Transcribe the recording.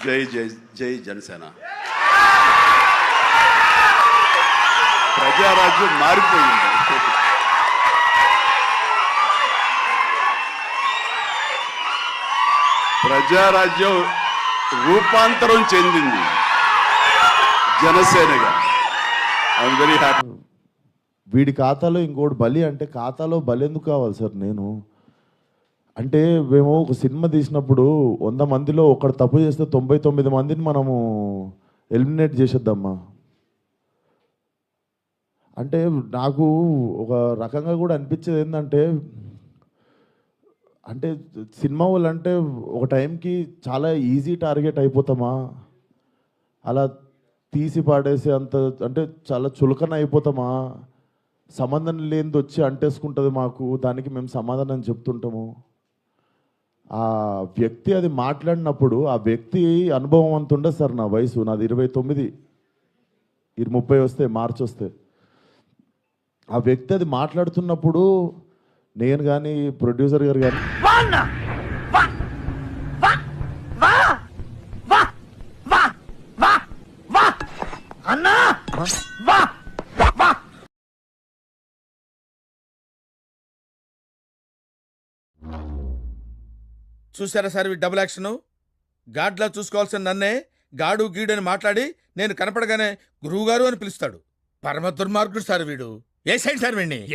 జై జై జై జనసేన. ప్రజారాజ్యం మారిపోయింది. ప్రజారాజ్యం రూపాంతరం చెందింది జనసేనగా. I'm very happy. వీడి ఖాతాలో ఇంకోటి బలి అంటే ఖాతాలో బలి ఎందుకు కావాలి సార్? అంటే మేము ఒక సినిమా తీసినప్పుడు 100 మందిలో ఒకడు తప్పు చేస్తే 99 మందిని మనము ఎలిమినేట్ చేసేద్దామా అంటే నాకు ఒక రకంగా కూడా అనిపించేది ఏంటంటే, అంటే సినిమా వాళ్ళు అంటే ఒక టైంకి చాలా ఈజీ టార్గెట్ అయిపోతామా, అలా తీసి పాడేసి అంత అంటే చాలా చులకన అయిపోతామా, సంబంధం లేనిది వచ్చి అంటేసుకుంటుంది మాకు, దానికి మేము సమాధానం చెప్తుంటాము. ఆ వ్యక్తి అది మాట్లాడినప్పుడు ఆ వ్యక్తి అనుభవం అంత ఉండదు సార్. నా వయసు నాది 29, 30 వస్తే మార్చి వస్తే ఆ వ్యక్తి అది మాట్లాడుతున్నప్పుడు నేను కానీ ప్రొడ్యూసర్ గారు కానీ చూసారా సార్ డబుల్ యాక్షన్? గాడ్లా చూసుకోవాల్సిన నన్నే గాడు గీడు అని మాట్లాడి నేను కనపడగానే గురువుగారు అని పిలుస్తాడు. పరమ దుర్మార్గుడు సార్ వీడు. ఏ సైడ్ సార్ వీడిని?